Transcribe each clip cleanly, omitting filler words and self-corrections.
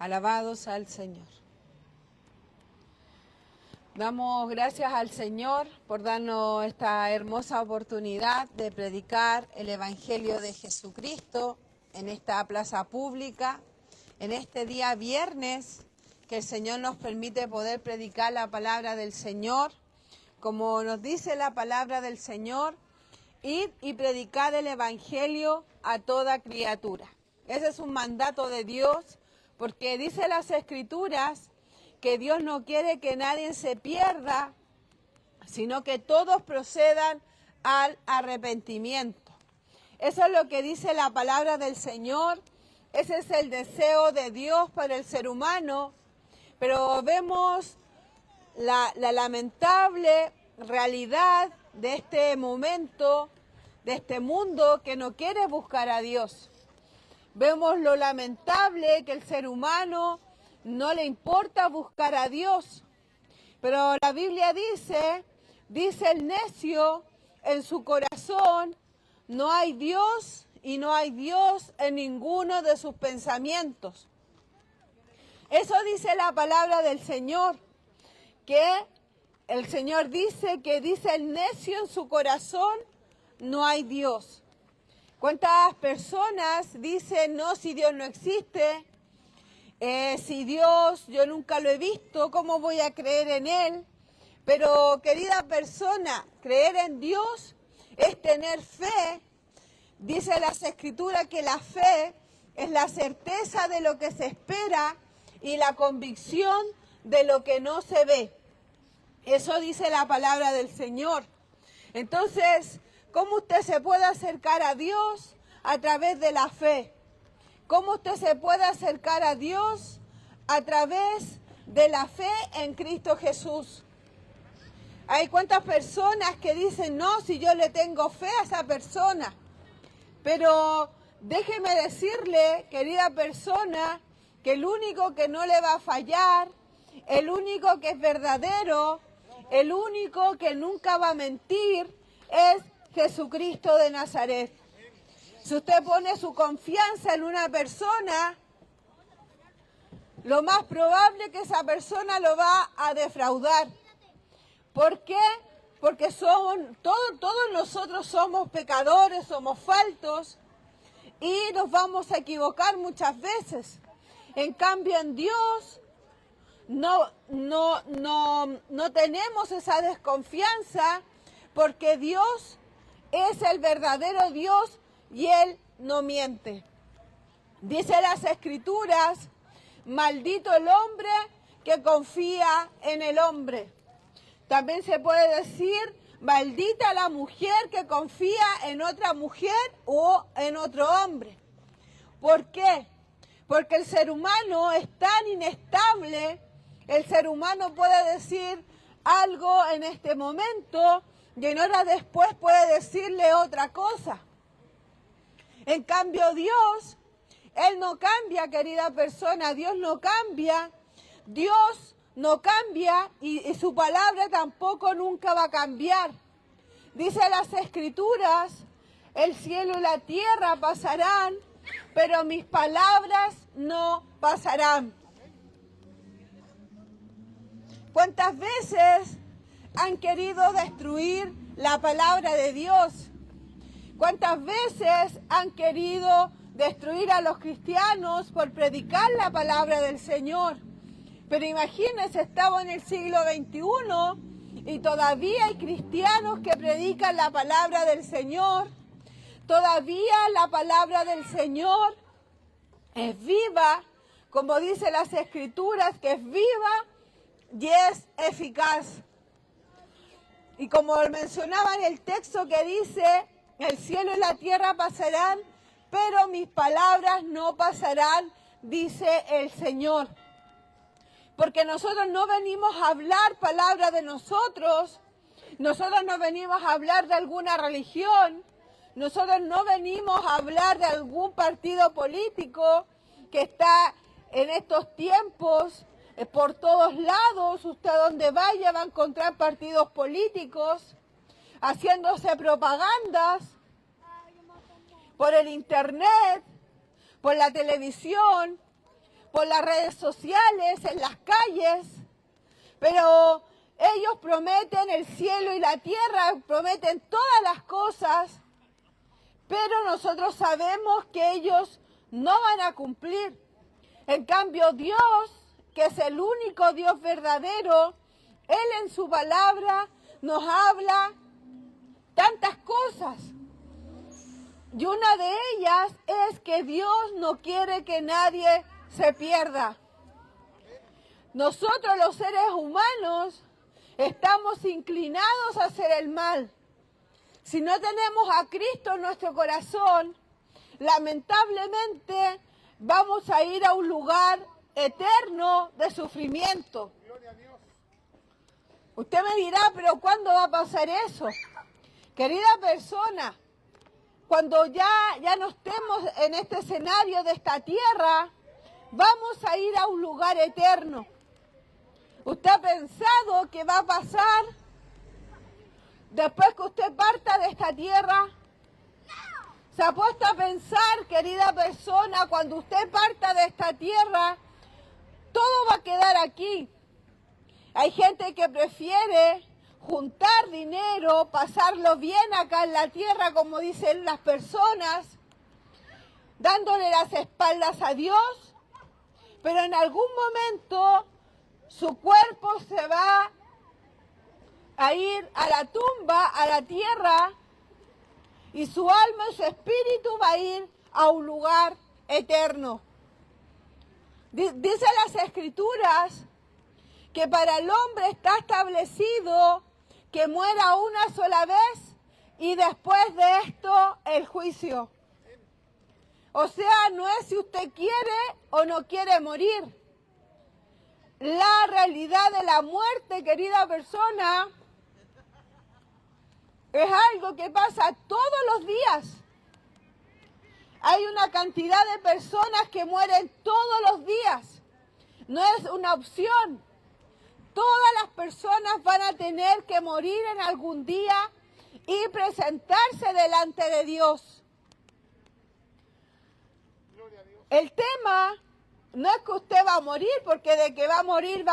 Alabados al Señor. Damos gracias al Señor por darnos esta hermosa oportunidad de predicar el Evangelio de Jesucristo en esta plaza pública, en este día viernes, que el Señor nos permite poder predicar la palabra del Señor. Como nos dice la palabra del Señor, id y predicad el Evangelio a toda criatura. Ese es un mandato de Dios, porque dice las Escrituras que Dios no quiere que nadie se pierda, sino que todos procedan al arrepentimiento. Eso es lo que dice la palabra del Señor. Ese es el deseo de Dios para el ser humano, pero vemos la lamentable realidad de este momento, de este mundo que no quiere buscar a Dios. Vemos lo lamentable que el ser humano no le importa buscar a Dios. Pero la Biblia dice el necio en su corazón, no hay Dios y no hay Dios en ninguno de sus pensamientos. Eso dice la palabra del Señor, que el Señor dice el necio en su corazón, no hay Dios. ¿Cuántas personas dicen, no, si Dios no existe, si Dios yo nunca lo he visto, ¿cómo voy a creer en Él? Pero querida persona, creer en Dios es tener fe. Dice las Escrituras que la fe es la certeza de lo que se espera y la convicción de lo que no se ve. Eso dice la palabra del Señor. Entonces, ¿cómo usted se puede acercar a Dios? A través de la fe. ¿Cómo usted se puede acercar a Dios? A través de la fe en Cristo Jesús. Hay cuántas personas que dicen, no, si yo le tengo fe a esa persona. Pero déjeme decirle, querida persona, que el único que no le va a fallar, el único que es verdadero, el único que nunca va a mentir, es Jesucristo de Nazaret. Si usted pone su confianza en una persona, lo más probable es que esa persona lo va a defraudar. ¿Por qué? Porque todos nosotros somos pecadores, somos faltos y nos vamos a equivocar muchas veces. En cambio, en Dios no tenemos esa desconfianza, porque Dios es el verdadero Dios y Él no miente. Dice las Escrituras, maldito el hombre que confía en el hombre. También se puede decir, maldita la mujer que confía en otra mujer o en otro hombre. ¿Por qué? Porque el ser humano es tan inestable, el ser humano puede decir algo en este momento y en horas después puede decirle otra cosa. En cambio Dios, Él no cambia, querida persona, Dios no cambia, Dios no cambia y su palabra tampoco nunca va a cambiar. Dice las Escrituras, el cielo y la tierra pasarán, pero mis palabras no pasarán. ¿Cuántas veces han querido destruir la palabra de Dios? ¿Cuántas veces han querido destruir a los cristianos por predicar la palabra del Señor? Pero imagínense, estamos en el siglo XXI y todavía hay cristianos que predican la palabra del Señor. Todavía la palabra del Señor es viva, como dice las Escrituras, que es viva y es eficaz. Y como mencionaba en el texto que dice, el cielo y la tierra pasarán, pero mis palabras no pasarán, dice el Señor. Porque nosotros no venimos a hablar palabras de nosotros no venimos a hablar de alguna religión, nosotros no venimos a hablar de algún partido político que está en estos tiempos por todos lados. Usted donde vaya va a encontrar partidos políticos haciéndose propagandas por el internet, por la televisión, por las redes sociales, en las calles, pero ellos prometen el cielo y la tierra, prometen todas las cosas, pero nosotros sabemos que ellos no van a cumplir. En cambio, Dios, que es el único Dios verdadero, Él en su palabra nos habla tantas cosas. Y una de ellas es que Dios no quiere que nadie se pierda. Nosotros los seres humanos estamos inclinados a hacer el mal. Si no tenemos a Cristo en nuestro corazón, lamentablemente vamos a ir a un lugar eterno de sufrimiento. Usted me dirá, pero ¿cuándo va a pasar eso? Querida persona, cuando ya no estemos en este escenario de esta tierra, vamos a ir a un lugar eterno. ¿Usted ha pensado qué va a pasar después que usted parta de esta tierra? ¿Se ha puesto a pensar, querida persona, cuando usted parta de esta tierra, todo va a quedar aquí? Hay gente que prefiere juntar dinero, pasarlo bien acá en la tierra, como dicen las personas, dándole las espaldas a Dios, pero en algún momento su cuerpo se va a ir a la tumba, a la tierra, y su alma y su espíritu va a ir a un lugar eterno. Dice las Escrituras que para el hombre está establecido que muera una sola vez y después de esto el juicio. O sea, no es si usted quiere o no quiere morir. La realidad de la muerte, querida persona, es algo que pasa todos los días. Hay una cantidad de personas que mueren todos los días. No es una opción. Todas las personas van a tener que morir en algún día y presentarse delante de Dios. El tema no es que usted va a morir, porque de que va a morir,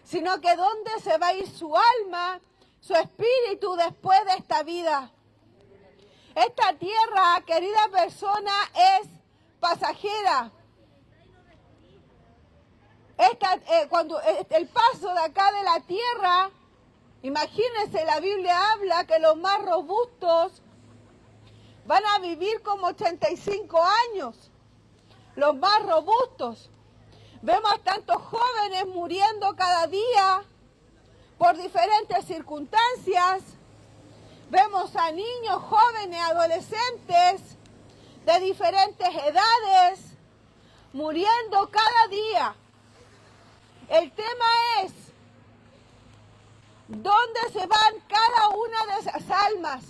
sino que dónde se va a ir su alma, su espíritu después de esta vida. Esta tierra, querida persona, es pasajera. Cuando el paso de acá de la tierra, imagínense, la Biblia habla que los más robustos van a vivir como 85 años. Los más robustos. Vemos tantos jóvenes muriendo cada día por diferentes circunstancias. Vemos a niños, jóvenes, adolescentes de diferentes edades muriendo cada día. El tema es ¿dónde se van cada una de esas almas?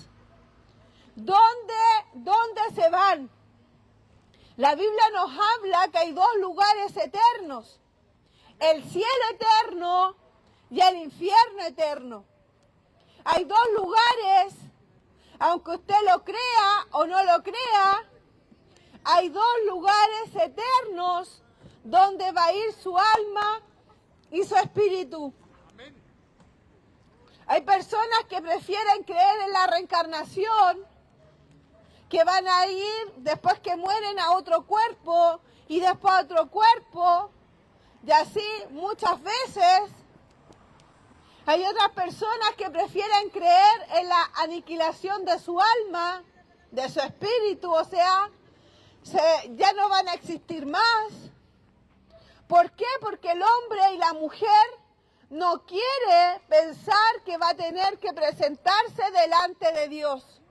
¿Dónde se van? La Biblia nos habla que hay dos lugares eternos, el cielo eterno y el infierno eterno. Hay dos lugares, aunque usted lo crea o no lo crea, hay dos lugares eternos donde va a ir su alma y su espíritu. Hay personas que prefieren creer en la reencarnación, que van a ir después que mueren a otro cuerpo y después a otro cuerpo, y así muchas veces. Hay otras personas que prefieren creer en la aniquilación de su alma, de su espíritu, o sea, ya no van a existir más. ¿Por qué? Porque el hombre y la mujer no quiere pensar que va a tener que presentarse delante de Dios.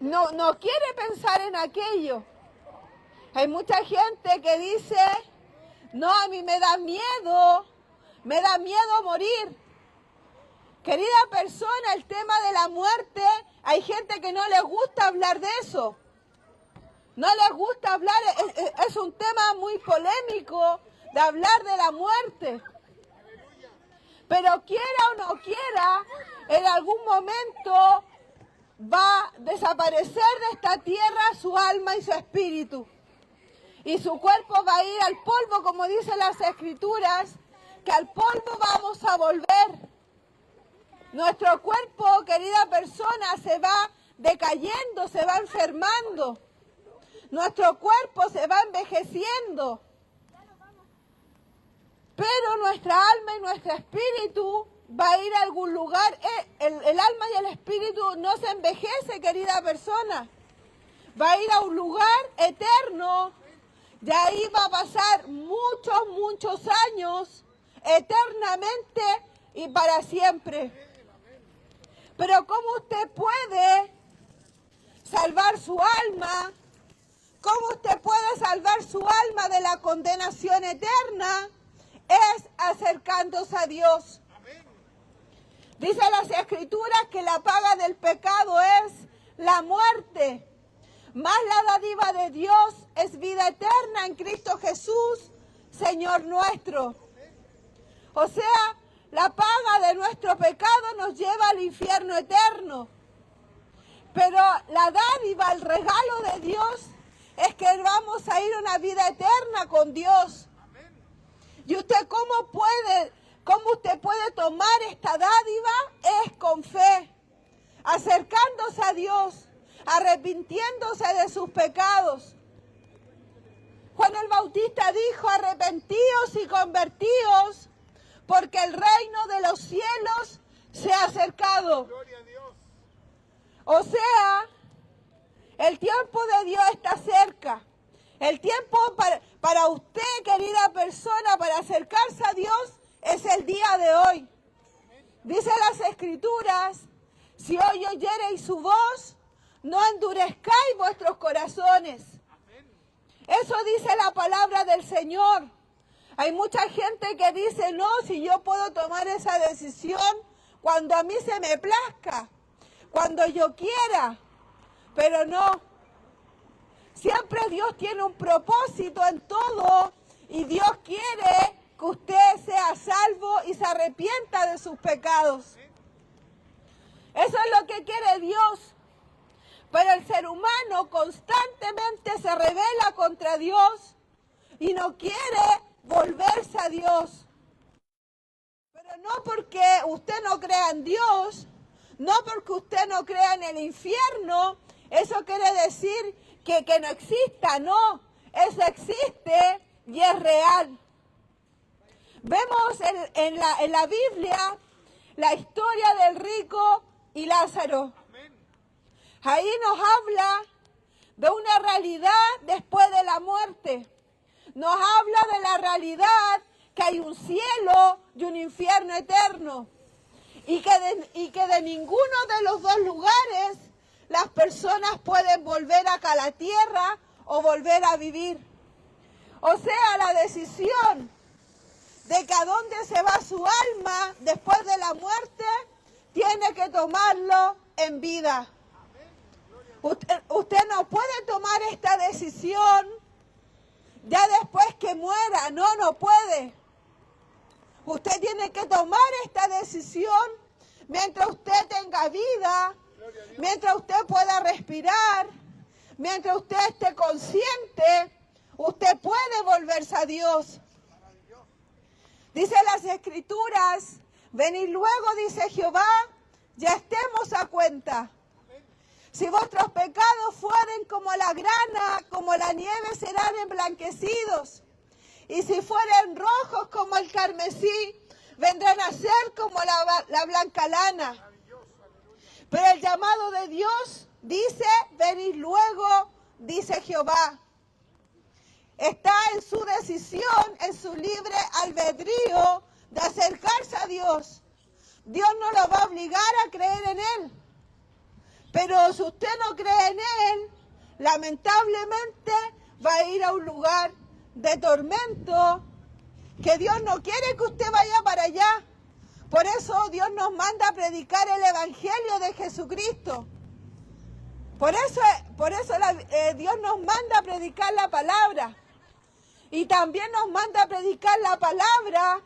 No quiere pensar en aquello. Hay mucha gente que dice, no, a mí me da miedo morir. Querida persona, el tema de la muerte, hay gente que no les gusta hablar de eso. No les gusta hablar, es un tema muy polémico de hablar de la muerte. Pero quiera o no quiera, en algún momento va a desaparecer de esta tierra su alma y su espíritu. Y su cuerpo va a ir al polvo, como dicen las Escrituras, que al polvo vamos a volver. Nuestro cuerpo, querida persona, se va decayendo, se va enfermando. Nuestro cuerpo se va envejeciendo. Pero nuestra alma y nuestro espíritu va a ir a algún lugar. El alma y el espíritu no se envejece, querida persona. Va a ir a un lugar eterno. De ahí va a pasar muchos años, eternamente y para siempre. Pero ¿cómo usted puede salvar su alma? ¿Cómo usted puede salvar su alma de la condenación eterna? Es acercándose a Dios. Dice las Escrituras que la paga del pecado es la muerte. Mas la dádiva de Dios es vida eterna en Cristo Jesús, Señor nuestro. O sea, la paga de nuestro pecado nos lleva al infierno eterno. Pero la dádiva, el regalo de Dios, es que vamos a ir a una vida eterna con Dios. ¿Y usted cómo usted puede tomar esta dádiva? Es con fe, acercándose a Dios, arrepintiéndose de sus pecados. Juan el Bautista dijo: arrepentíos y convertíos, porque el reino de los cielos se ha acercado. Gloria a Dios. O sea, el tiempo de Dios está cerca. El tiempo para usted, querida persona, para acercarse a Dios, es el día de hoy. Dice las Escrituras: si hoy oyereis su voz, no endurezcáis vuestros corazones. Eso dice la palabra del Señor. Hay mucha gente que dice: no, si yo puedo tomar esa decisión cuando a mí se me plazca, cuando yo quiera. Pero no. Siempre Dios tiene un propósito en todo y Dios quiere que usted sea salvo y se arrepienta de sus pecados. Eso es lo que quiere Dios. Pero el ser humano constantemente se rebela contra Dios y no quiere volverse a Dios. Pero no porque usted no crea en Dios, no porque usted no crea en el infierno, eso quiere decir que no exista. No, eso existe y es real. Vemos en la Biblia la historia del rico y Lázaro. Ahí nos habla de una realidad después de la muerte. Nos habla de la realidad que hay un cielo y un infierno eterno. Y que de ninguno de los dos lugares las personas pueden volver acá a la tierra o volver a vivir. O sea, la decisión de que a dónde se va su alma después de la muerte, tiene que tomarlo en vida. Usted no puede tomar esta decisión ya después que muera. No, no puede. Usted tiene que tomar esta decisión mientras usted tenga vida, mientras usted pueda respirar, mientras usted esté consciente, usted puede volverse a Dios. Dice las Escrituras: venid luego, dice Jehová, ya estemos a cuenta. Si vuestros pecados fueren como la grana, como la nieve, serán emblanquecidos. Y si fueren rojos como el carmesí, vendrán a ser como la blanca lana. Pero el llamado de Dios dice: venid luego, dice Jehová. Está en su decisión, en su libre albedrío de acercarse a Dios. Dios no lo va a obligar a creer en Él. Pero si usted no cree en Él, lamentablemente va a ir a un lugar de tormento, que Dios no quiere que usted vaya para allá. Por eso Dios nos manda a predicar el Evangelio de Jesucristo. Por eso Dios nos manda a predicar la palabra. Y también nos manda a predicar la palabra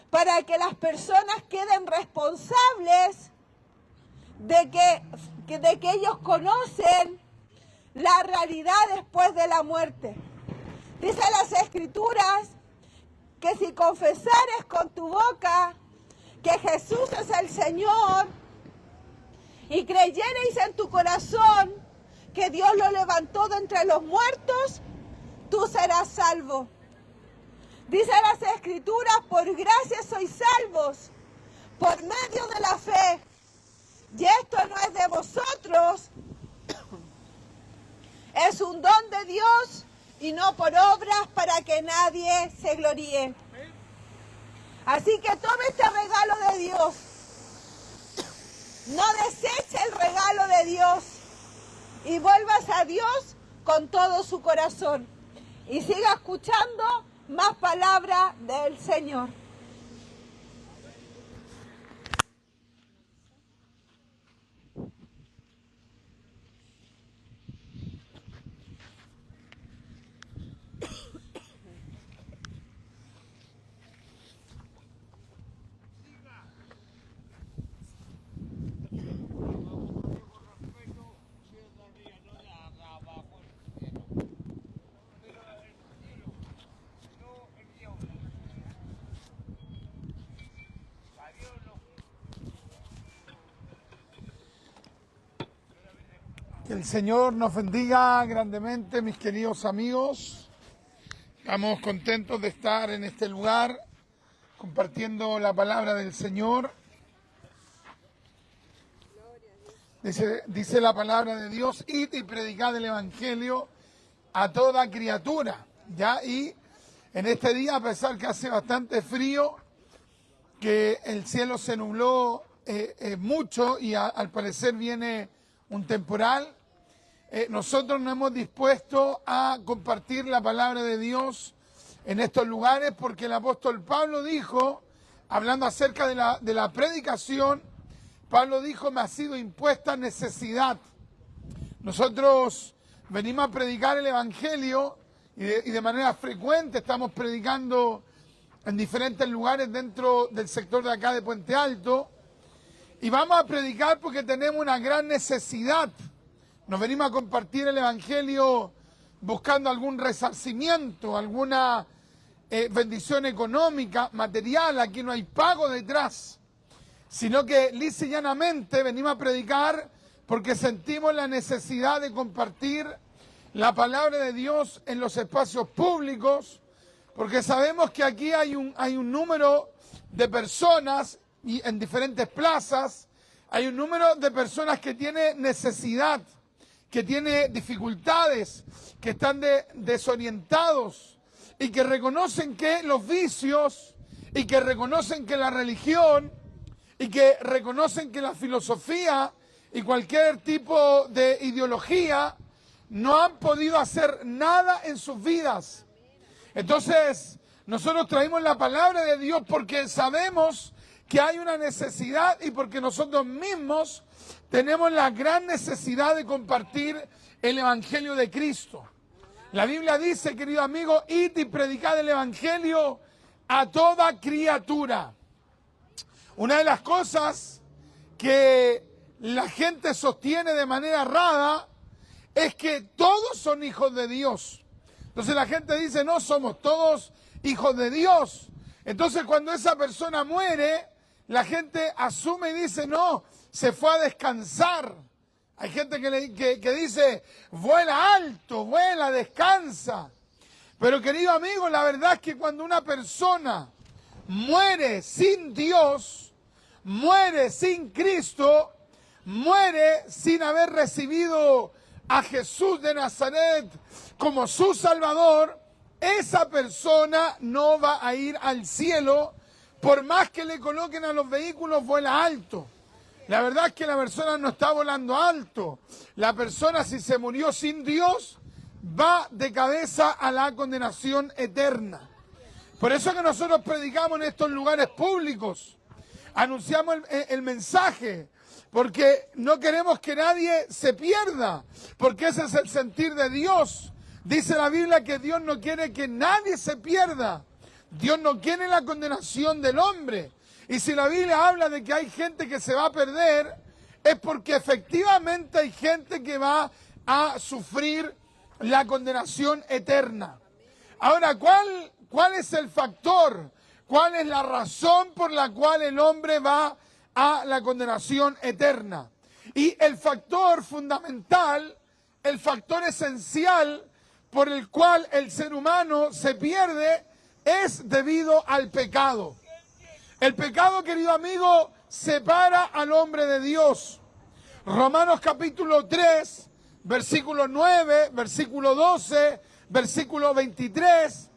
para que las personas queden responsables de que ellos conocen la realidad después de la muerte. Dice las Escrituras que si confesares con tu boca que Jesús es el Señor y creyereis en tu corazón que Dios lo levantó de entre los muertos, tú serás salvo. Dice las Escrituras, por gracia sois salvos, por medio de la fe. Y esto no es de vosotros, es un don de Dios y no por obras para que nadie se gloríe. Así que tome este regalo de Dios. No deseche el regalo de Dios y vuelvas a Dios con todo su corazón. Y siga escuchando más palabra del Señor. Que el Señor nos bendiga grandemente, mis queridos amigos. Estamos contentos de estar en este lugar compartiendo la palabra del Señor. Dice la palabra de Dios: id y predicad el Evangelio a toda criatura. ¿Ya? Y en este día, a pesar que hace bastante frío, que el cielo se nubló mucho y al parecer viene un temporal, nosotros nos hemos dispuesto a compartir la palabra de Dios en estos lugares porque el apóstol Pablo dijo, hablando acerca de la predicación, Pablo dijo: me ha sido impuesta necesidad. Nosotros venimos a predicar el Evangelio y de manera frecuente estamos predicando en diferentes lugares dentro del sector de acá de Puente Alto, y vamos a predicar porque tenemos una gran necesidad. Nos venimos a compartir el Evangelio buscando algún resarcimiento, alguna bendición económica, material. Aquí no hay pago detrás, sino que lisa y llanamente venimos a predicar porque sentimos la necesidad de compartir la palabra de Dios en los espacios públicos, porque sabemos que aquí hay un número de personas, y en diferentes plazas hay un número de personas que tiene necesidad, que tiene dificultades, que están desorientados y que reconocen que los vicios y que reconocen que la religión y que reconocen que la filosofía y cualquier tipo de ideología no han podido hacer nada en sus vidas. Entonces, nosotros traemos la palabra de Dios porque sabemos que hay una necesidad y porque nosotros mismos tenemos la gran necesidad de compartir el Evangelio de Cristo. La Biblia dice, querido amigo, id y predicad el Evangelio a toda criatura. Una de las cosas que la gente sostiene de manera errada es que todos son hijos de Dios. Entonces la gente dice, no, somos todos hijos de Dios. Entonces cuando esa persona muere, la gente asume y dice, no, se fue a descansar. Hay gente que dice, vuela alto, vuela, descansa. Pero querido amigo, la verdad es que cuando una persona muere sin Dios, muere sin Cristo, muere sin haber recibido a Jesús de Nazaret como su Salvador, esa persona no va a ir al cielo, por más que le coloquen a los vehículos vuela alto. La verdad es que la persona no está volando alto. La persona, si se murió sin Dios, va de cabeza a la condenación eterna. Por eso es que nosotros predicamos en estos lugares públicos, anunciamos el mensaje, porque no queremos que nadie se pierda, porque ese es el sentir de Dios. Dice la Biblia que Dios no quiere que nadie se pierda. Dios no quiere la condenación del hombre. Y si la Biblia habla de que hay gente que se va a perder, es porque efectivamente hay gente que va a sufrir la condenación eterna. Ahora, ¿cuál es el factor? ¿Cuál es la razón por la cual el hombre va a la condenación eterna? Y el factor fundamental, el factor esencial por el cual el ser humano se pierde es debido al pecado. El pecado, querido amigo, separa al hombre de Dios. Romanos capítulo 3, versículo 9, versículo 12, versículo 23,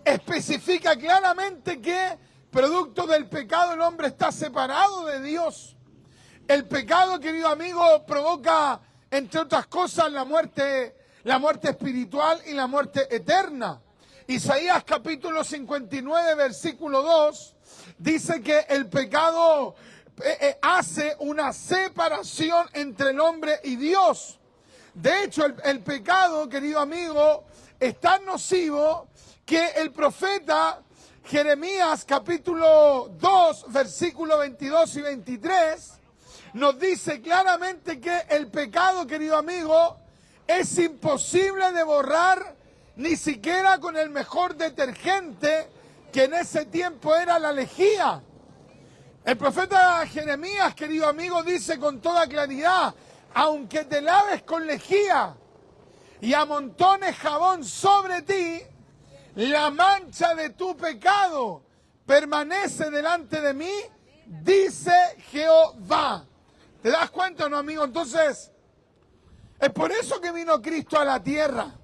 especifica claramente que producto del pecado el hombre está separado de Dios. El pecado, querido amigo, provoca, entre otras cosas, la muerte espiritual y la muerte eterna. Isaías capítulo 59, versículo 2, dice que el pecado hace una separación entre el hombre y Dios. De hecho, el pecado, querido amigo, es tan nocivo que el profeta Jeremías capítulo 2, versículo 22 y 23, nos dice claramente que el pecado, querido amigo, es imposible de borrar ni siquiera con el mejor detergente, que en ese tiempo era la lejía. El profeta Jeremías, querido amigo, dice con toda claridad: aunque te laves con lejía y amontones jabón sobre ti, la mancha de tu pecado permanece delante de mí, dice Jehová. ¿Te das cuenta o no, amigo? Entonces, es por eso que vino Cristo a la tierra,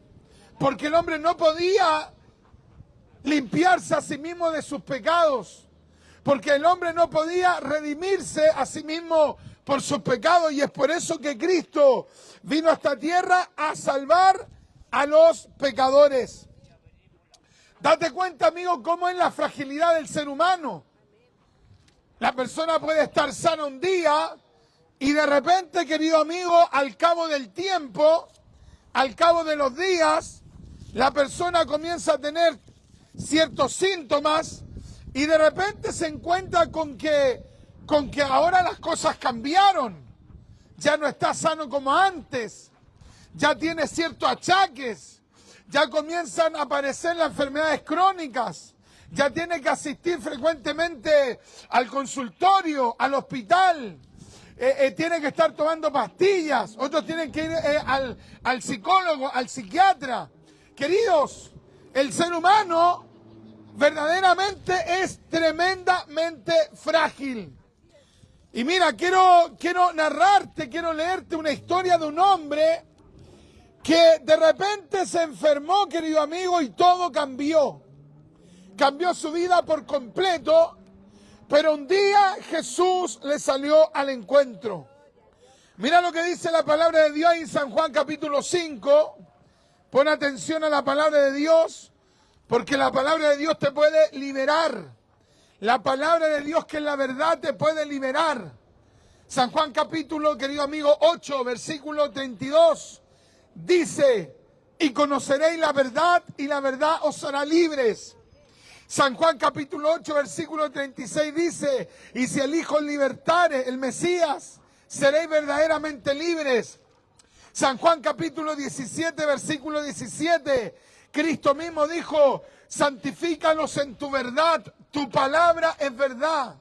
porque el hombre no podía limpiarse a sí mismo de sus pecados, porque el hombre no podía redimirse a sí mismo por sus pecados, y es por eso que Cristo vino a esta tierra a salvar a los pecadores. Date cuenta, amigo, cómo es la fragilidad del ser humano. La persona puede estar sana un día y de repente, querido amigo, al cabo del tiempo, al cabo de los días, la persona comienza a tener ciertos síntomas y de repente se encuentra con que ahora las cosas cambiaron. Ya no está sano como antes, ya tiene ciertos achaques, ya comienzan a aparecer las enfermedades crónicas, ya tiene que asistir frecuentemente al consultorio, al hospital, tiene que estar tomando pastillas, otros tienen que ir al psicólogo, al psiquiatra. Queridos, el ser humano verdaderamente es tremendamente frágil. Y mira, quiero leerte una historia de un hombre que de repente se enfermó, querido amigo, y todo cambió. Cambió su vida por completo, pero un día Jesús le salió al encuentro. Mira lo que dice la palabra de Dios en San Juan capítulo 5. Pon atención a la palabra de Dios, porque la palabra de Dios te puede liberar. La palabra de Dios, que es la verdad, te puede liberar. San Juan capítulo, querido amigo, 8, versículo 32, dice: y conoceréis la verdad, y la verdad os hará libres. San Juan capítulo 8, versículo 36 dice: y si el Hijo os libertare, el Mesías, seréis verdaderamente libres. San Juan capítulo 17, versículo 17, Cristo mismo dijo: santifícalos en tu verdad, tu palabra es verdad.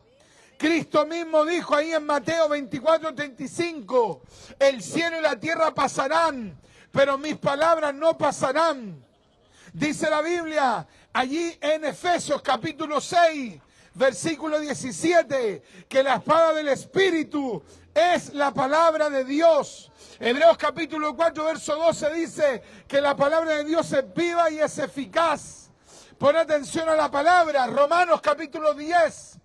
Cristo mismo dijo ahí en Mateo 24, 35, el cielo y la tierra pasarán, pero mis palabras no pasarán. Dice la Biblia allí en Efesios capítulo 6, versículo 17, que la espada del Espíritu es la palabra de Dios. Hebreos capítulo 4, verso 12 dice que la palabra de Dios es viva y es eficaz. Pon atención a la palabra. Romanos capítulo 10,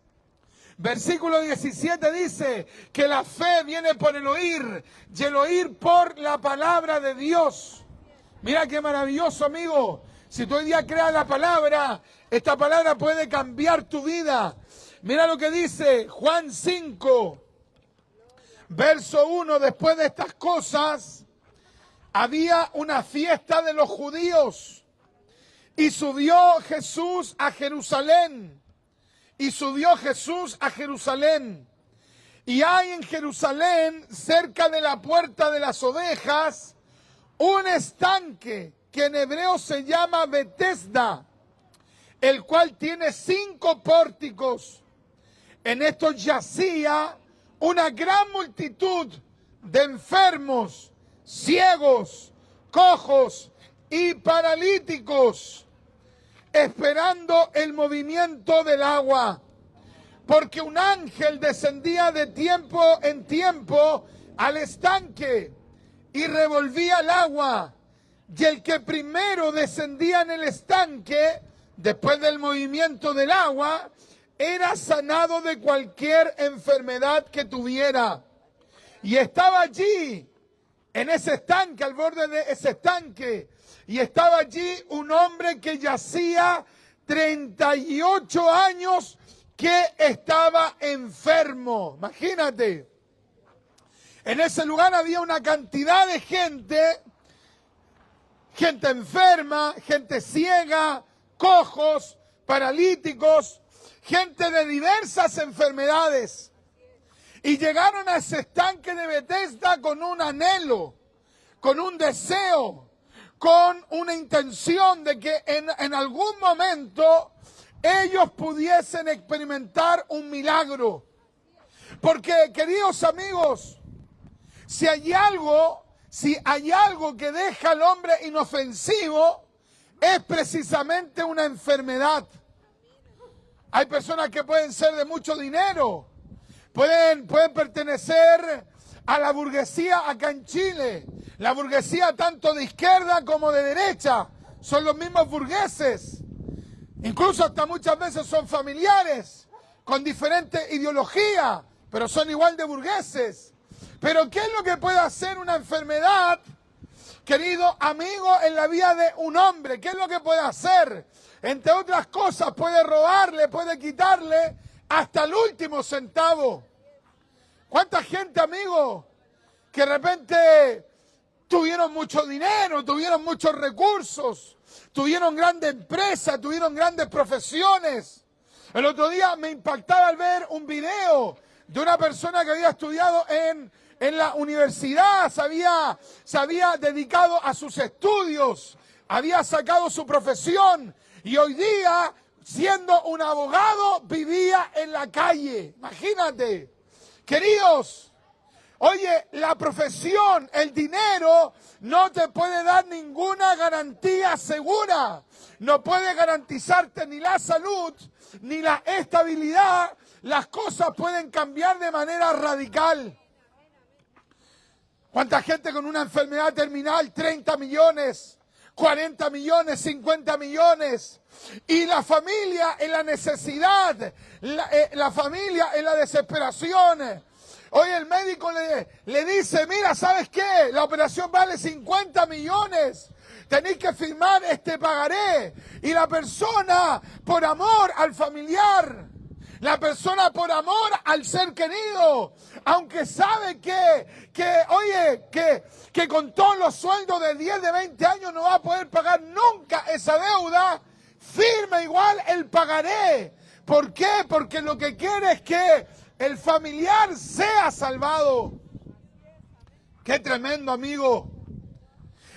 versículo 17 dice que la fe viene por el oír y el oír por la palabra de Dios. Mira qué maravilloso, amigo. Si tú hoy día creas la palabra, esta palabra puede cambiar tu vida. Mira lo que dice Juan 5, verso 1. Después de estas cosas, había una fiesta de los judíos y subió Jesús a Jerusalén. Y subió Jesús a Jerusalén. Y hay en Jerusalén, cerca de la puerta de las ovejas, un estanque que en hebreo se llama Betesda, el cual tiene 5 pórticos. En estos yacía una gran multitud de enfermos, ciegos, cojos y paralíticos, esperando el movimiento del agua, porque un ángel descendía de tiempo en tiempo al estanque y revolvía el agua, y el que primero descendía en el estanque, después del movimiento del agua, era sanado de cualquier enfermedad que tuviera. Y estaba allí, en ese estanque, al borde de ese estanque, y estaba allí un hombre que yacía 38 años que estaba enfermo. Imagínate. En ese lugar había una cantidad de gente enferma, gente ciega, cojos, paralíticos, gente de diversas enfermedades. Y llegaron a ese estanque de Betesda con un anhelo, con un deseo, con una intención de que en algún momento ellos pudiesen experimentar un milagro. Porque, queridos amigos, si hay algo que deja al hombre inofensivo, es precisamente una enfermedad. Hay personas que pueden ser de mucho dinero, pueden pertenecer a la burguesía acá en Chile, la burguesía tanto de izquierda como de derecha, son los mismos burgueses, incluso hasta muchas veces son familiares, con diferente ideología, pero son igual de burgueses. Pero ¿qué es lo que puede hacer una enfermedad, querido amigo, en la vida de un hombre? ¿Qué es lo que puede hacer? Entre otras cosas, puede robarle, puede quitarle hasta el último centavo. ¿Cuánta gente, amigo, que de repente tuvieron mucho dinero, tuvieron muchos recursos, tuvieron grandes empresas, tuvieron grandes profesiones? El otro día me impactaba al ver un video de una persona que había estudiado en la universidad, se había dedicado a sus estudios, había sacado su profesión y hoy día, siendo un abogado, vivía en la calle. Imagínate, queridos, oye, la profesión, el dinero no te puede dar ninguna garantía segura, no puede garantizarte ni la salud, ni la estabilidad. Las cosas pueden cambiar de manera radical. ¿Cuánta gente con una enfermedad terminal? 30 millones, 40 millones, 50 millones. Y la familia en la necesidad, la familia en la desesperación. Hoy el médico le dice, mira, ¿sabes qué? La operación vale 50 millones. Tenéis que firmar este pagaré. Y la persona, por amor al familiar, la persona por amor al ser querido, aunque sabe que con todos los sueldos de 10, de 20 años no va a poder pagar nunca esa deuda, firma igual el pagaré. ¿Por qué? Porque lo que quiere es que el familiar sea salvado. ¡Qué tremendo, amigo!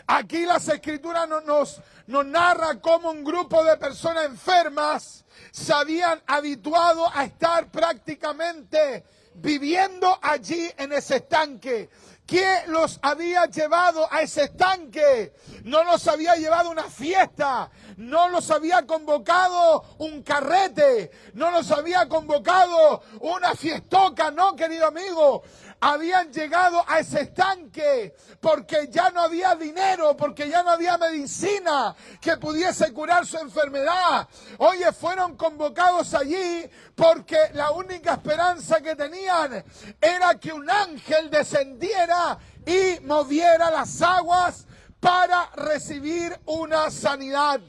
Aquí las Escrituras nos narra cómo un grupo de personas enfermas se habían habituado a estar prácticamente viviendo allí en ese estanque. ¿Qué los había llevado a ese estanque? No los había llevado una fiesta, no los había convocado un carrete, no los había convocado una fiestoca, no, querido amigo. Habían llegado a ese estanque porque ya no había dinero, porque ya no había medicina que pudiese curar su enfermedad. Oye, fueron convocados allí porque la única esperanza que tenían era que un ángel descendiera y moviera las aguas para recibir una sanidad.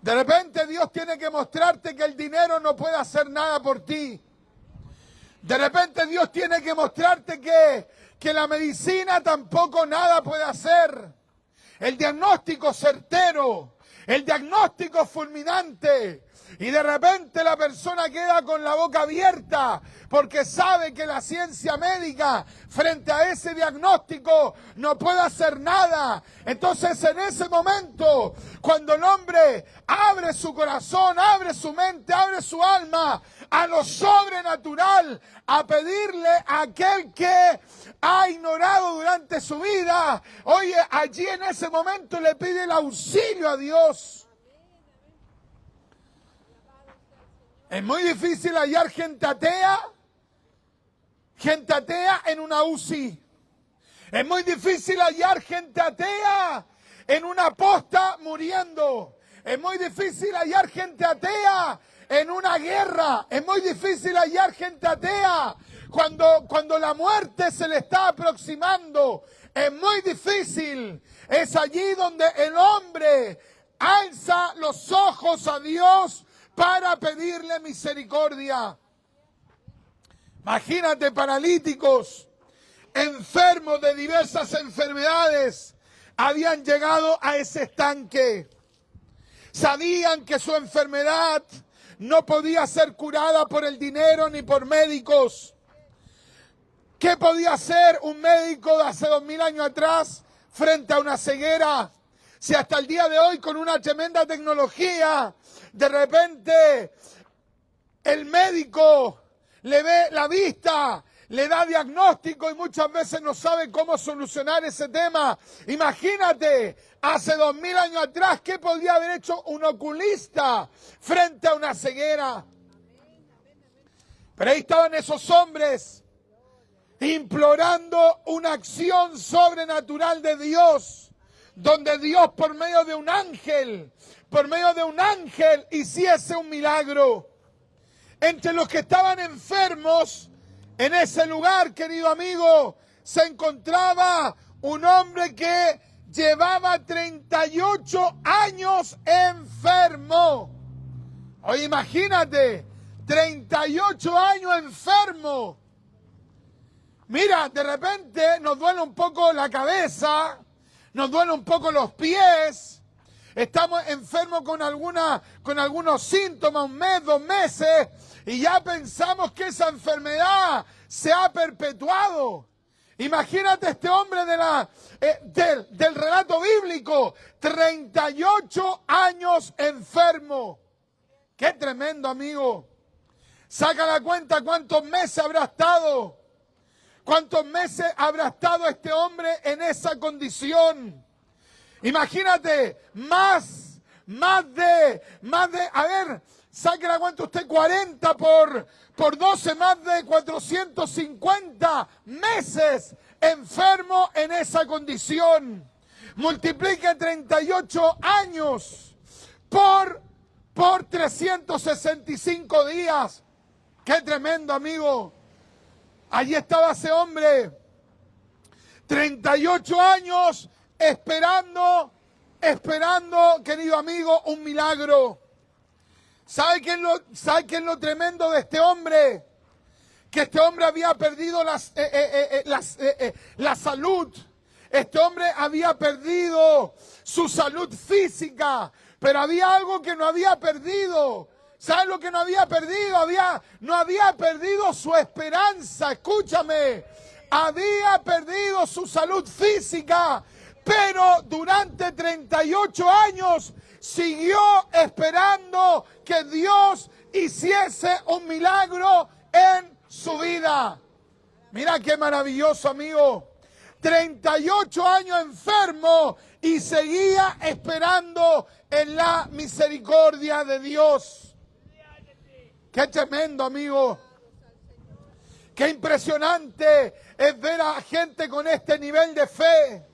De repente Dios tiene que mostrarte que el dinero no puede hacer nada por ti. De repente Dios tiene que mostrarte que la medicina tampoco nada puede hacer. El diagnóstico certero, el diagnóstico fulminante. Y de repente la persona queda con la boca abierta porque sabe que la ciencia médica frente a ese diagnóstico no puede hacer nada. Entonces en ese momento, cuando el hombre abre su corazón, abre su mente, abre su alma a lo sobrenatural, a pedirle a aquel que ha ignorado durante su vida, oye, allí en ese momento le pide el auxilio a Dios. Es muy difícil hallar gente atea en una UCI. Es muy difícil hallar gente atea en una posta muriendo. Es muy difícil hallar gente atea en una guerra. Es muy difícil hallar gente atea cuando la muerte se le está aproximando. Es muy difícil. Es allí donde el hombre alza los ojos a Dios para pedirle misericordia. Imagínate paralíticos, enfermos de diversas enfermedades, habían llegado a ese estanque. Sabían que su enfermedad no podía ser curada por el dinero ni por médicos. ¿Qué podía hacer un médico de hace 2000 años atrás frente a una ceguera? Si hasta el día de hoy con una tremenda tecnología, de repente el médico le ve la vista, le da diagnóstico y muchas veces no sabe cómo solucionar ese tema. Imagínate, hace 2000 años atrás, ¿qué podría haber hecho un oculista frente a una ceguera? Pero ahí estaban esos hombres implorando una acción sobrenatural de Dios, donde Dios por medio de un ángel hiciese un milagro. Entre los que estaban enfermos en ese lugar, querido amigo, se encontraba un hombre que llevaba 38 años enfermo. Oye, imagínate, 38 años enfermo. Mira, de repente nos duele un poco la cabeza, nos duele un poco los pies, estamos enfermos con algunos síntomas, un mes, 2 meses, y ya pensamos que esa enfermedad se ha perpetuado. Imagínate este hombre del relato bíblico, 38 años enfermo. ¡Qué tremendo, amigo! Saca la cuenta cuántos meses habrá estado. ¿Cuántos meses habrá estado este hombre en esa condición? Imagínate, más de, a ver, saque la cuenta usted, 40 por 12, más de 450 meses enfermo en esa condición. Multiplique 38 años por 365 días. ¡Qué tremendo, amigo! Allí estaba ese hombre, 38 años, esperando, querido amigo, un milagro. ¿Sabe qué es lo tremendo de este hombre? Que este hombre había perdido la salud. Este hombre había perdido su salud física, pero había algo que no había perdido. ¿Sabes lo que no había perdido? No había perdido su esperanza. Escúchame. Había perdido su salud física, pero durante 38 años siguió esperando que Dios hiciese un milagro en su vida. Mira qué maravilloso, amigo. 38 años enfermo y seguía esperando en la misericordia de Dios. Qué tremendo, amigo. Qué impresionante es ver a gente con este nivel de fe,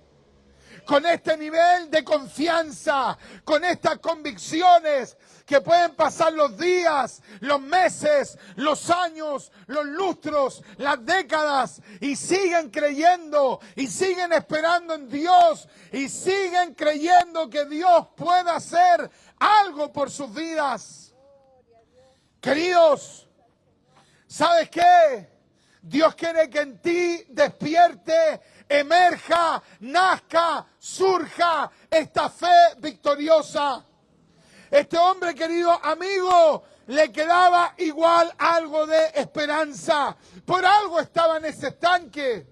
con este nivel de confianza, con estas convicciones, que pueden pasar los días, los meses, los años, los lustros, las décadas, y siguen creyendo, y siguen esperando en Dios, y siguen creyendo que Dios pueda hacer algo por sus vidas. Queridos, ¿sabes qué? Dios quiere que en ti despierte, emerja, nazca, surja esta fe victoriosa. este hombre, querido amigo, le quedaba igual algo de esperanza. Por algo estaba en ese estanque.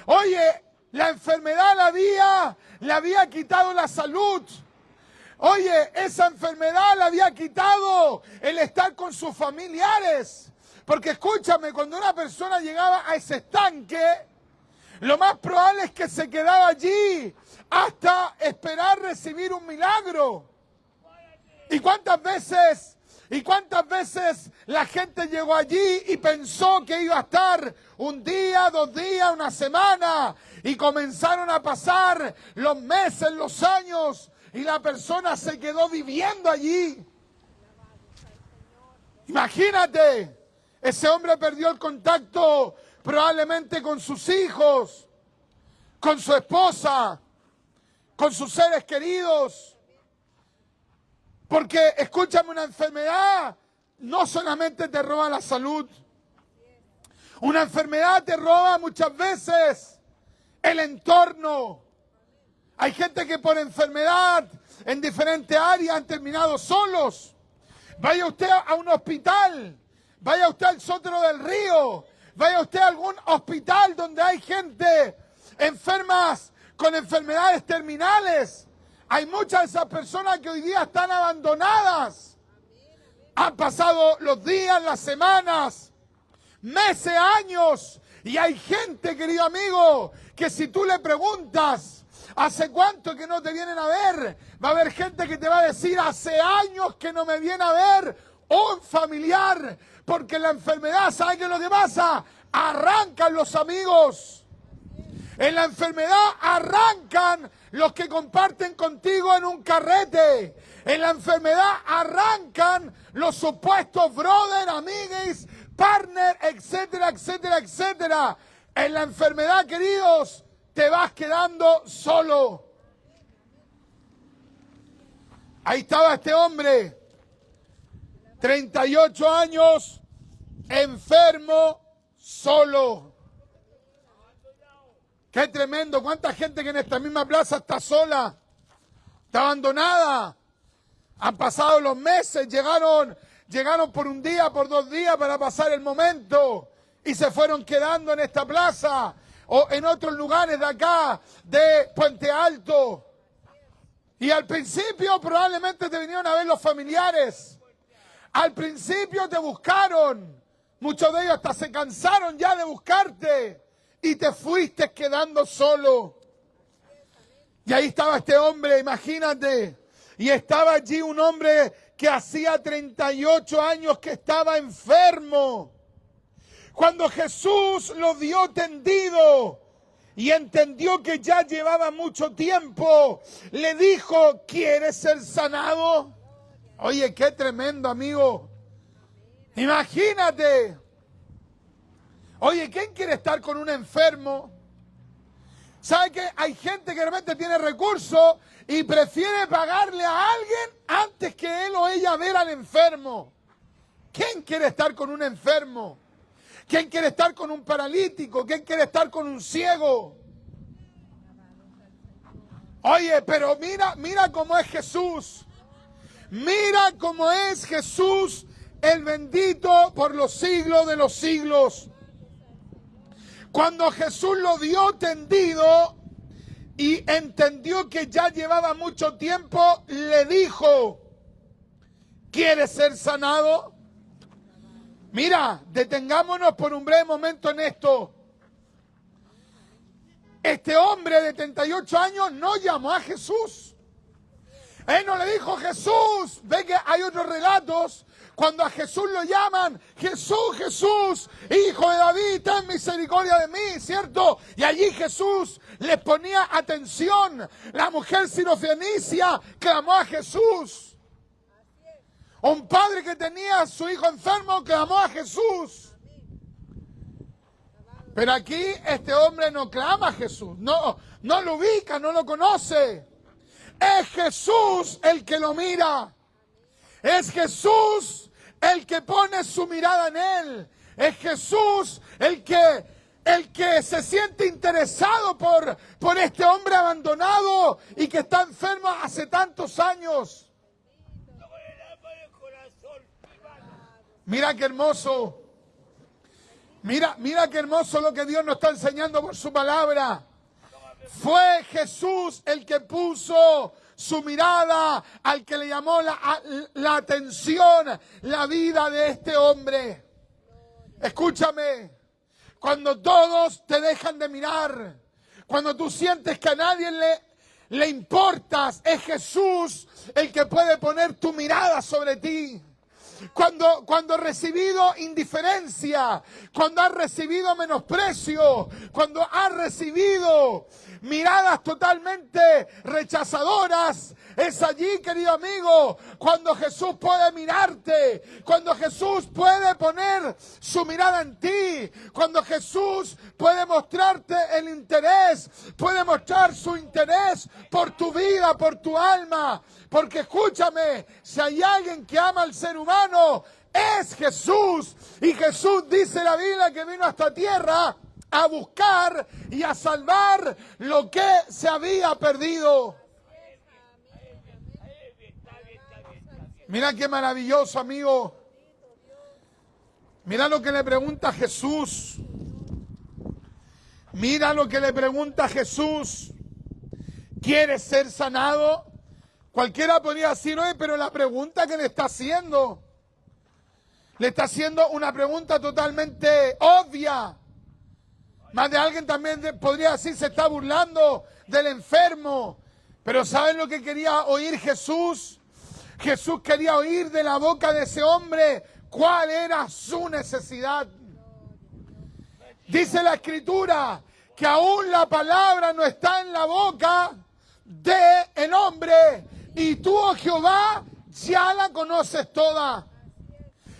Oye, la enfermedad le había quitado la salud. Oye, esa enfermedad le había quitado el estar con sus familiares. Porque escúchame, cuando una persona llegaba a ese estanque, lo más probable es que se quedaba allí hasta esperar recibir un milagro. ¿Y cuántas veces la gente llegó allí y pensó que iba a estar un día, 2 días, una semana? Y comenzaron a pasar los meses, los años, y la persona se quedó viviendo allí. Imagínate, ese hombre perdió el contacto probablemente con sus hijos, con su esposa, con sus seres queridos. Porque, escúchame, una enfermedad no solamente te roba la salud. Una enfermedad te roba muchas veces el entorno. Hay gente que por enfermedad en diferentes áreas han terminado solos. Vaya usted a un hospital, vaya usted al Sótero del Río, vaya usted a algún hospital donde hay gente enfermas con enfermedades terminales. Hay muchas de esas personas que hoy día están abandonadas. Han pasado los días, las semanas, meses, años. Y hay gente, querido amigo, que si tú le preguntas, ¿hace cuánto que no te vienen a ver? Va a haber gente que te va a decir, hace años que no me viene a ver un familiar. Porque la enfermedad, ¿sabe qué es lo que pasa? Arrancan los amigos. En la enfermedad arrancan los que comparten contigo en un carrete. En la enfermedad arrancan los supuestos brother, amigues, partner, etcétera, etcétera, etcétera. En la enfermedad, queridos, te vas quedando solo. Ahí estaba este hombre, 38 años, enfermo, solo. ¡Qué tremendo! ¿Cuánta gente que en esta misma plaza está sola? Está abandonada. Han pasado los meses, llegaron por un día, por 2 días para pasar el momento y se fueron quedando en esta plaza o en otros lugares de acá, de Puente Alto. Y al principio probablemente te vinieron a ver los familiares. Al principio te buscaron. Muchos de ellos hasta se cansaron ya de buscarte. Y te fuiste quedando solo. Y ahí estaba este hombre, imagínate. Y estaba allí un hombre que hacía 38 años que estaba enfermo. Cuando Jesús lo vio tendido y entendió que ya llevaba mucho tiempo, le dijo, ¿quieres ser sanado? Oye, qué tremendo, amigo. Imagínate. Oye, ¿quién quiere estar con un enfermo? ¿Sabe qué? Hay gente que realmente tiene recursos y prefiere pagarle a alguien antes que él o ella ver al enfermo. ¿Quién quiere estar con un enfermo? ¿Quién quiere estar con un paralítico? ¿Quién quiere estar con un ciego? Oye, pero mira cómo es Jesús. Mira cómo es Jesús, el bendito por los siglos de los siglos. Cuando Jesús lo vio tendido y entendió que ya llevaba mucho tiempo, le dijo, ¿quieres ser sanado? Mira, detengámonos por un breve momento en esto. Este hombre de 38 años no llamó a Jesús. Él no le dijo, Jesús. Ve que hay otros relatos. Cuando a Jesús lo llaman, Jesús, Jesús, Hijo de David, ten misericordia de mí, ¿cierto? Y allí Jesús les ponía atención. La mujer sirofenicia clamó a Jesús. Un padre que tenía a su hijo enfermo clamó a Jesús. Pero aquí este hombre no clama a Jesús, no lo ubica, no lo conoce. Es Jesús el que lo mira. Es Jesús el que pone su mirada en él. Es Jesús el que se siente interesado por este hombre abandonado y que está enfermo hace tantos años. Mira qué hermoso. Mira qué hermoso lo que Dios nos está enseñando por su palabra. Fue Jesús el que puso su mirada al que le llamó la atención, la vida de este hombre. Escúchame, cuando todos te dejan de mirar, cuando tú sientes que a nadie le importas, es Jesús el que puede poner tu mirada sobre ti. Cuando has recibido indiferencia, cuando has recibido menosprecio, cuando has recibido miradas totalmente rechazadoras, es allí, querido amigo, cuando Jesús puede mirarte, cuando Jesús puede poner su mirada en ti, cuando Jesús puede mostrarte el interés, puede mostrar su interés por tu vida, por tu alma. Porque escúchame, si hay alguien que ama al ser humano, es Jesús. Y Jesús dice la Biblia que vino a esta tierra a buscar y a salvar lo que se había perdido. Mira qué maravilloso, amigo. Mira lo que le pregunta Jesús. Mira lo que le pregunta Jesús. ¿Quieres ser sanado? Cualquiera podría decir, oye, pero la pregunta que le está haciendo una pregunta totalmente obvia. Más de alguien también podría decir, se está burlando del enfermo. Pero ¿saben lo que quería oír Jesús? Jesús quería oír de la boca de ese hombre cuál era su necesidad. Dice la Escritura que aún la palabra no está en la boca del hombre. Y tú, oh Jehová, ya la conoces toda.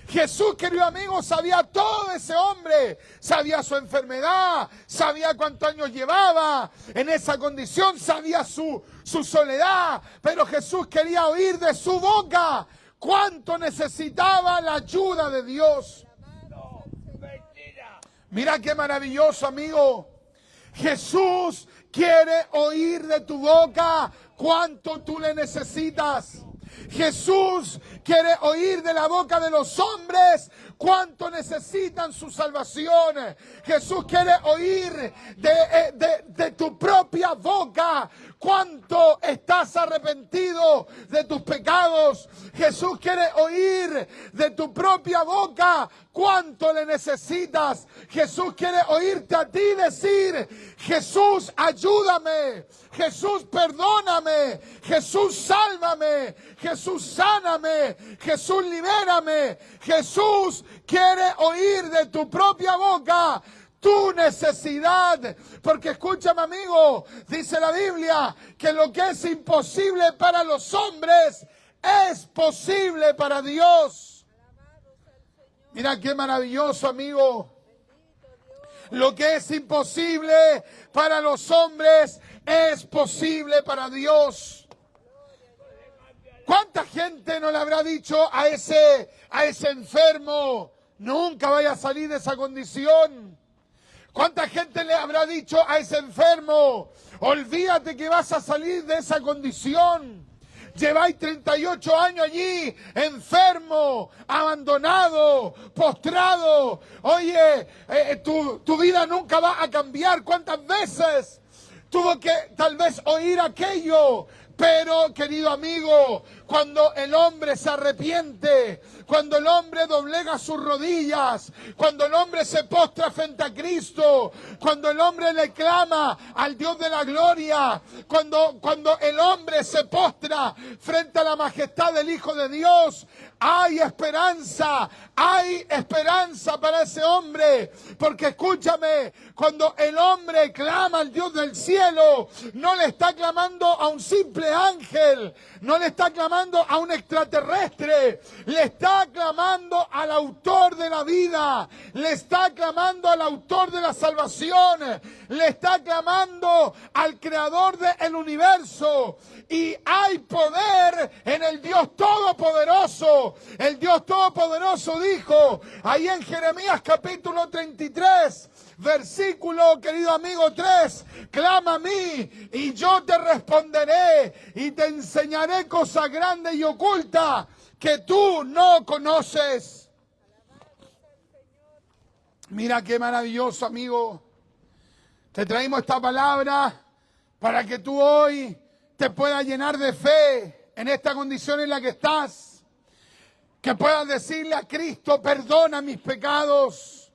Jesús, querido amigo, sabía todo de ese hombre. Sabía su enfermedad, sabía cuántos años llevaba en esa condición, sabía su soledad. Pero Jesús quería oír de su boca cuánto necesitaba la ayuda de Dios. Mira qué maravilloso, amigo. Jesús quiere oír de tu boca cuánto tú le necesitas. Jesús quiere oír de la boca de los hombres cuánto necesitan su salvación. Jesús quiere oír de tu propia boca cuánto estás arrepentido de tus pecados. Jesús quiere oír de tu propia boca cuánto le necesitas. Jesús quiere oírte a ti decir, Jesús, ayúdame. Jesús, perdóname. Jesús, sálvame. Jesús, sáname. Jesús, libérame. Jesús quiere oír de tu propia boca tu necesidad. Porque escúchame, amigo, dice la Biblia que lo que es imposible para los hombres es posible para Dios. Mira qué maravilloso, amigo. Lo que es imposible para los hombres es posible para Dios. ¿Cuánta gente no le habrá dicho a ese enfermo, nunca vaya a salir de esa condición? ¿Cuánta gente le habrá dicho a ese enfermo, olvídate que vas a salir de esa condición? Lleváis 38 años allí, enfermo, abandonado, postrado. Oye, tu vida nunca va a cambiar. ¿Cuántas veces tuvo que tal vez oír aquello? Pero, querido amigo, cuando el hombre se arrepiente, cuando el hombre doblega sus rodillas, cuando el hombre se postra frente a Cristo, cuando el hombre le clama al Dios de la gloria, cuando el hombre se postra frente a la majestad del Hijo de Dios, hay esperanza para ese hombre. Porque escúchame, cuando el hombre clama al Dios del cielo, no le está clamando a un simple ángel, no le está clamando a un extraterrestre, le está clamando al autor de la vida, le está clamando al autor de la salvación, le está clamando al creador del universo. Y hay poder en el Dios Todopoderoso. El Dios Todopoderoso dijo, ahí en Jeremías capítulo 33, versículo, querido amigo, 3, clama a mí y yo te responderé y te enseñaré cosas grandes y ocultas que tú no conoces. Mira qué maravilloso, amigo. Te traemos esta palabra para que tú hoy te puedas llenar de fe en esta condición en la que estás. Que puedas decirle a Cristo, perdona mis pecados.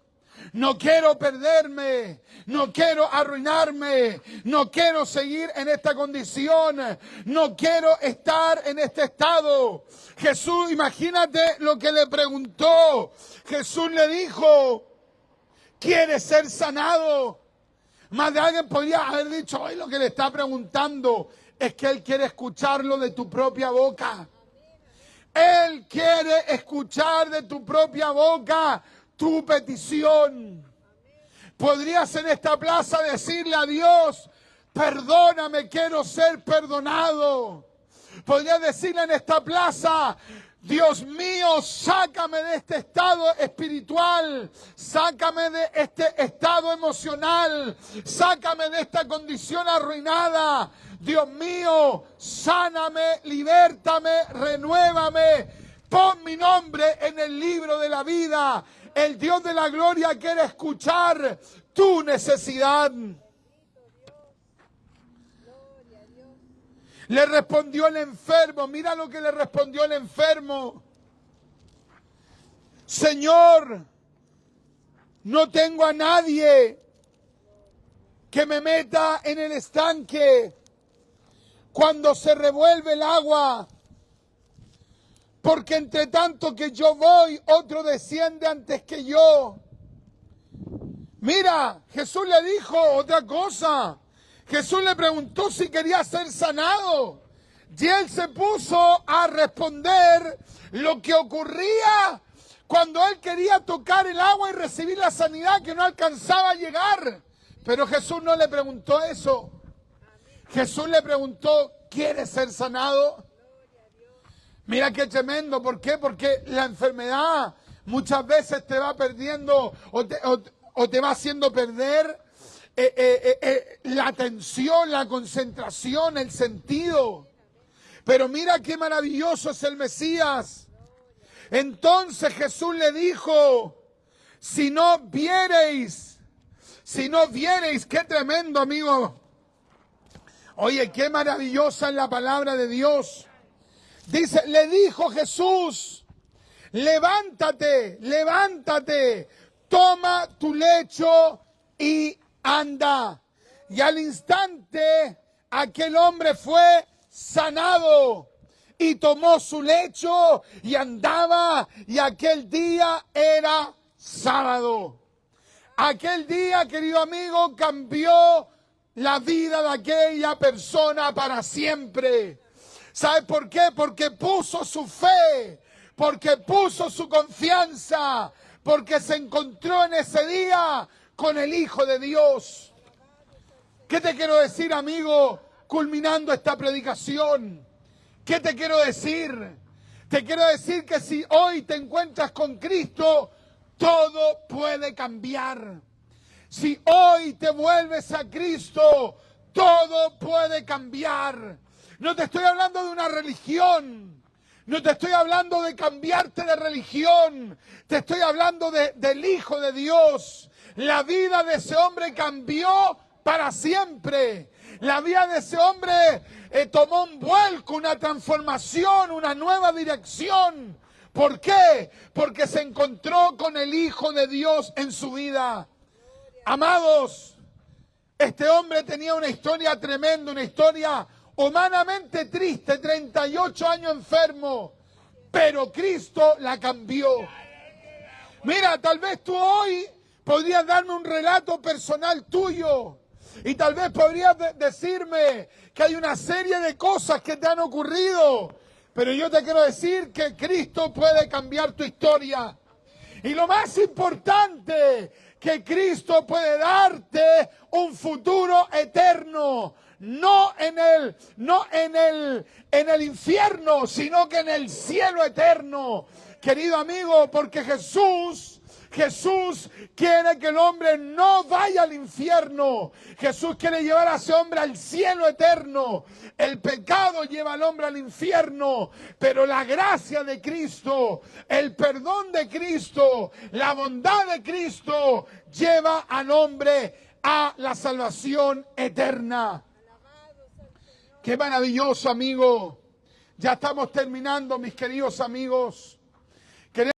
No quiero perderme, no quiero arruinarme, no quiero seguir en esta condición, no quiero estar en este estado. Jesús, imagínate lo que le preguntó. Jesús le dijo, ¿quieres ser sanado? Más de alguien podría haber dicho, hoy lo que le está preguntando es que Él quiere escucharlo de tu propia boca. Él quiere escuchar de tu propia boca tu petición. Podrías en esta plaza decirle a Dios, perdóname, quiero ser perdonado. Podrías decirle en esta plaza, Dios mío, sácame de este estado espiritual, sácame de este estado emocional, sácame de esta condición arruinada. Dios mío, sáname, libértame, renuévame, pon mi nombre en el libro de la vida. El Dios de la gloria quiere escuchar tu necesidad. Le respondió el enfermo. Mira lo que le respondió el enfermo. Señor, no tengo a nadie que me meta en el estanque cuando se revuelve el agua. Porque entre tanto que yo voy, otro desciende antes que yo. Mira, Jesús le dijo otra cosa. Jesús le preguntó si quería ser sanado. Y él se puso a responder lo que ocurría cuando él quería tocar el agua y recibir la sanidad que no alcanzaba a llegar. Pero Jesús no le preguntó eso. Jesús le preguntó, ¿quieres ser sanado? Mira qué tremendo. ¿Por qué? Porque la enfermedad muchas veces te va perdiendo o te va haciendo perder la atención, la concentración, el sentido. Pero mira qué maravilloso es el Mesías. Entonces Jesús le dijo, si no viereis, qué tremendo, amigo. Oye, qué maravillosa es la palabra de Dios. Dice, le dijo Jesús, levántate, toma tu lecho y anda. Y al instante aquel hombre fue sanado y tomó su lecho y andaba, y aquel día era sábado. Aquel día, querido amigo, cambió la vida de aquella persona para siempre. ¿Sabe por qué? Porque puso su fe, porque puso su confianza, porque se encontró en ese día con el Hijo de Dios. ¿Qué te quiero decir, amigo, culminando esta predicación? ¿Qué te quiero decir? Te quiero decir que si hoy te encuentras con Cristo, todo puede cambiar. Si hoy te vuelves a Cristo, todo puede cambiar. No te estoy hablando de una religión, no te estoy hablando de cambiarte de religión, te estoy hablando del Hijo de Dios. La vida de ese hombre cambió para siempre. La vida de ese hombre tomó un vuelco, una transformación, una nueva dirección. ¿Por qué? Porque se encontró con el Hijo de Dios en su vida. Amados, este hombre tenía una historia tremenda, una historia humanamente triste, 38 años enfermo, pero Cristo la cambió. Mira, tal vez tú hoy podrías darme un relato personal tuyo y tal vez podrías decirme que hay una serie de cosas que te han ocurrido, pero yo te quiero decir que Cristo puede cambiar tu historia. Y lo más importante, que Cristo puede darte un futuro eterno. No en el infierno, sino que en el cielo eterno. Querido amigo, porque Jesús Jesús quiere que el hombre no vaya al infierno. Jesús quiere llevar a ese hombre al cielo eterno. El pecado lleva al hombre al infierno, pero la gracia de Cristo, el perdón de Cristo, la bondad de Cristo lleva al hombre a la salvación eterna. Qué maravilloso, amigo. Ya estamos terminando, mis queridos amigos.